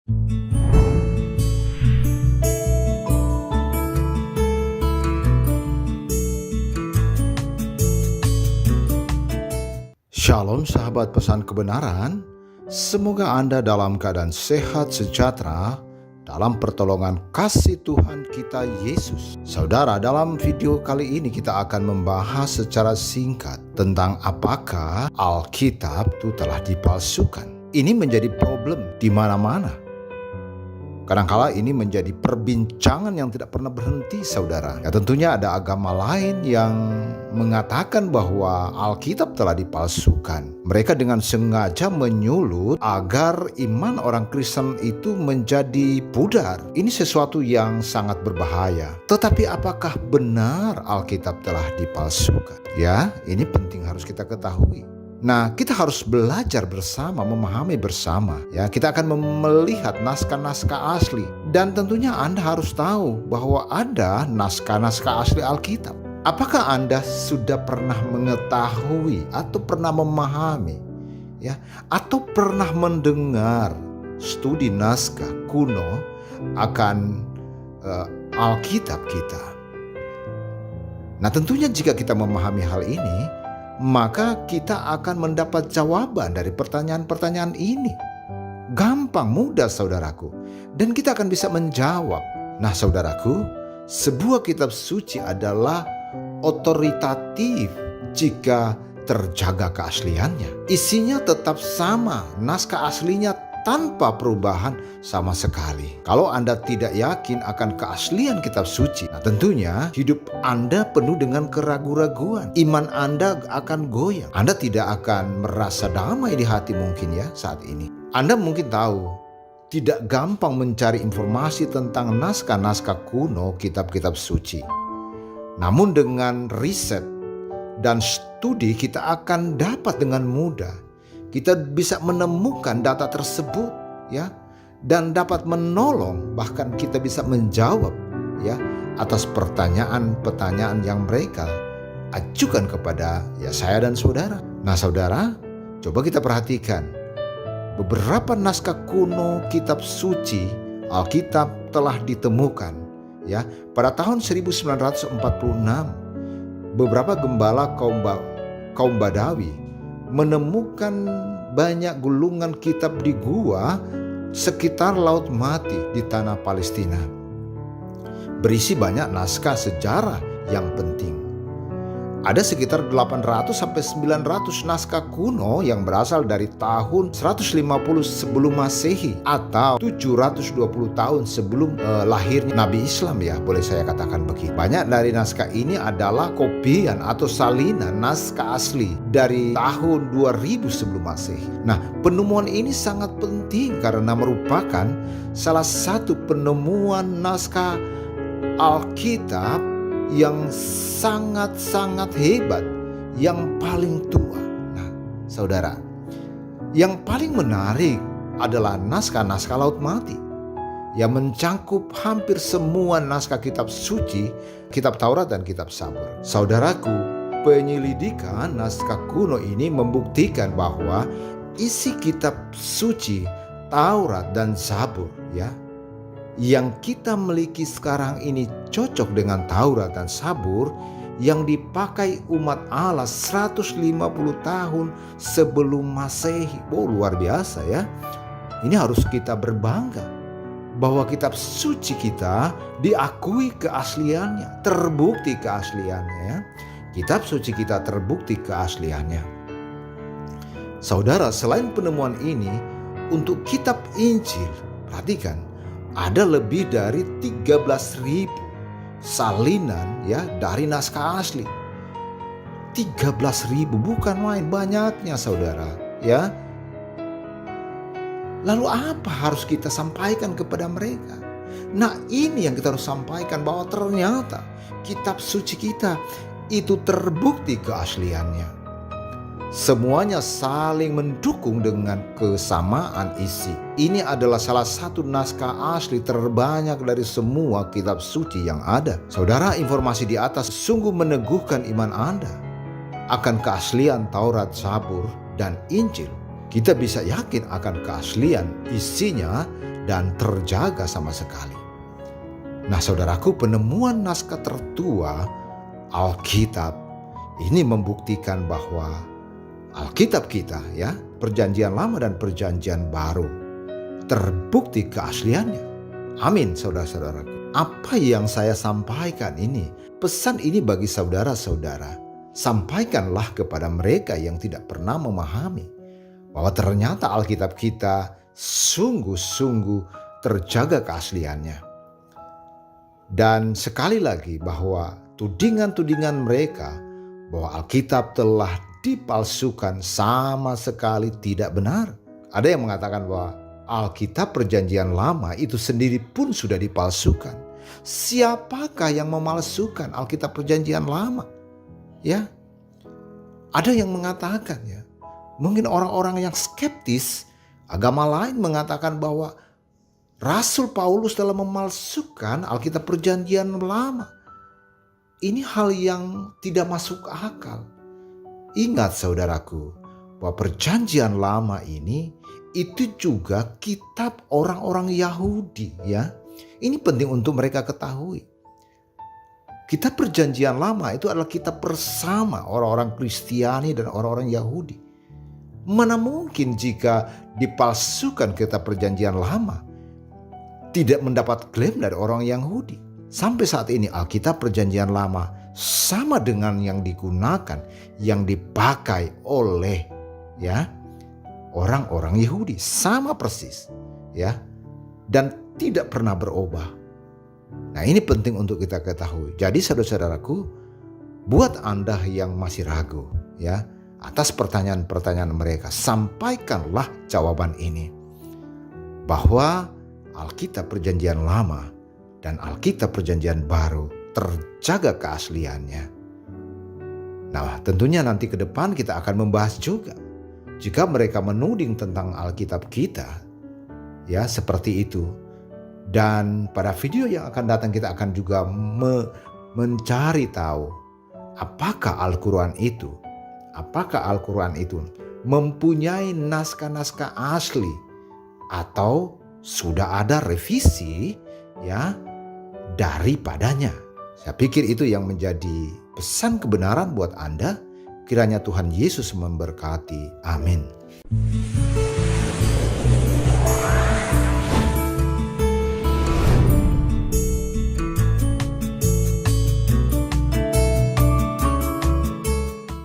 Shalom sahabat pesan kebenaran, semoga Anda dalam keadaan sehat sejahtera dalam pertolongan kasih Tuhan kita Yesus. Saudara, dalam video kali ini kita akan membahas secara singkat tentang apakah Alkitab itu telah dipalsukan. Ini menjadi problem di mana-mana. Kadangkala ini menjadi perbincangan yang tidak pernah berhenti, saudara. Ya, tentunya ada agama lain yang mengatakan bahwa Alkitab telah dipalsukan. Mereka dengan sengaja menyulut agar iman orang Kristen itu menjadi pudar. Ini sesuatu yang sangat berbahaya. Tetapi apakah benar Alkitab telah dipalsukan? Ya, ini penting harus kita ketahui. Nah, kita harus belajar bersama, memahami bersama. Ya, kita akan melihat naskah-naskah asli. Dan tentunya Anda harus tahu bahwa ada naskah-naskah asli Alkitab. Apakah Anda sudah pernah mengetahui atau pernah memahami, ya, atau pernah mendengar studi naskah kuno akan Alkitab kita? Nah, tentunya jika kita memahami hal ini, maka kita akan mendapat jawaban dari pertanyaan-pertanyaan ini. Gampang, mudah saudaraku. Dan kita akan bisa menjawab. Nah saudaraku, sebuah kitab suci adalah otoritatif jika terjaga keasliannya. Isinya tetap sama, naskah aslinya tanpa perubahan sama sekali. Kalau Anda tidak yakin akan keaslian kitab suci, nah tentunya hidup Anda penuh dengan keraguan-raguan. Iman Anda akan goyang. Anda tidak akan merasa damai di hati mungkin ya saat ini. Anda mungkin tahu, tidak gampang mencari informasi tentang naskah-naskah kuno kitab-kitab suci. Namun dengan riset dan studi kita akan dapat dengan mudah. Kita bisa menemukan data tersebut ya, dan dapat menolong, bahkan kita bisa menjawab ya atas pertanyaan-pertanyaan yang mereka ajukan kepada ya saya dan saudara. Nah saudara, coba kita perhatikan beberapa naskah kuno kitab suci Alkitab telah ditemukan ya pada tahun 1946. Beberapa gembala kaum Badawi menemukan banyak gulungan kitab di gua sekitar Laut Mati di tanah Palestina. Berisi banyak naskah sejarah yang penting. Ada sekitar 800 sampai 900 naskah kuno yang berasal dari tahun 150 sebelum Masehi atau 720 tahun sebelum lahirnya Nabi Islam ya, boleh saya katakan begitu. Banyak dari naskah ini adalah kopian atau salinan naskah asli dari tahun 2000 sebelum Masehi. Nah, penemuan ini sangat penting karena merupakan salah satu penemuan naskah Alkitab yang sangat-sangat hebat, yang paling tua. Nah, saudara, yang paling menarik adalah naskah-naskah Laut Mati yang mencakup hampir semua naskah kitab suci, kitab Taurat dan kitab Zabur. Saudaraku, penyelidikan naskah kuno ini membuktikan bahwa isi kitab suci Taurat dan Zabur ya yang kita miliki sekarang ini cocok dengan Taurat dan Zabur yang dipakai umat Allah 150 tahun sebelum Masehi. Oh, luar biasa ya. Ini harus kita berbangga bahwa kitab suci kita diakui keasliannya, terbukti keasliannya. Kitab suci kita terbukti keasliannya. Saudara, selain penemuan ini, untuk kitab Injil, perhatikan, ada lebih dari 13.000 salinan ya dari naskah asli. 13.000 bukan main banyaknya saudara ya. Lalu apa harus kita sampaikan kepada mereka? Nah, ini yang kita harus sampaikan, bahwa ternyata kitab suci kita itu terbukti keasliannya. Semuanya saling mendukung dengan kesamaan isi. Ini adalah salah satu naskah asli terbanyak dari semua kitab suci yang ada. Saudara, informasi di atas sungguh meneguhkan iman Anda akan keaslian Taurat, Zabur, dan Injil. Kita bisa yakin akan keaslian isinya dan terjaga sama sekali. Nah saudaraku, penemuan naskah tertua Alkitab ini membuktikan bahwa Alkitab kita ya, Perjanjian Lama dan Perjanjian Baru, terbukti keasliannya. Amin saudara-saudaraku. Apa yang saya sampaikan ini, pesan ini bagi saudara-saudara. Sampaikanlah kepada mereka yang tidak pernah memahami bahwa ternyata Alkitab kita sungguh-sungguh terjaga keasliannya. Dan sekali lagi bahwa tudingan-tudingan mereka bahwa Alkitab telah dipalsukan sama sekali tidak benar. Ada yang mengatakan bahwa Alkitab Perjanjian Lama itu sendiri pun sudah dipalsukan. Siapakah yang memalsukan Alkitab Perjanjian Lama? Ya, ada yang mengatakan ya, mungkin orang-orang yang skeptis agama lain mengatakan bahwa Rasul Paulus telah memalsukan Alkitab Perjanjian Lama. Ini hal yang tidak masuk akal. Ingat saudaraku, bahwa Perjanjian Lama ini itu juga kitab orang-orang Yahudi ya. Ini penting untuk mereka ketahui. Kitab Perjanjian Lama itu adalah kitab bersama orang-orang Kristiani dan orang-orang Yahudi. Mana mungkin jika dipalsukan kitab Perjanjian Lama tidak mendapat klaim dari orang Yahudi. Sampai saat ini Alkitab Perjanjian Lama sama dengan yang digunakan, yang dipakai oleh ya orang-orang Yahudi, sama persis ya, dan tidak pernah berubah. Nah ini penting untuk kita ketahui. Jadi saudara-saudaraku, buat Anda yang masih ragu ya atas pertanyaan-pertanyaan mereka, sampaikanlah jawaban ini. Bahwa Alkitab Perjanjian Lama dan Alkitab Perjanjian Baru terjaga keasliannya. Nah tentunya nanti ke depan kita akan membahas juga. Jika mereka menuding tentang Alkitab kita ya seperti itu. Dan pada video yang akan datang kita akan juga mencari tahu apakah Al-Quran itu mempunyai naskah-naskah asli atau sudah ada revisi ya daripadanya. Saya pikir itu yang menjadi pesan kebenaran buat Anda. Kiranya Tuhan Yesus memberkati. Amin.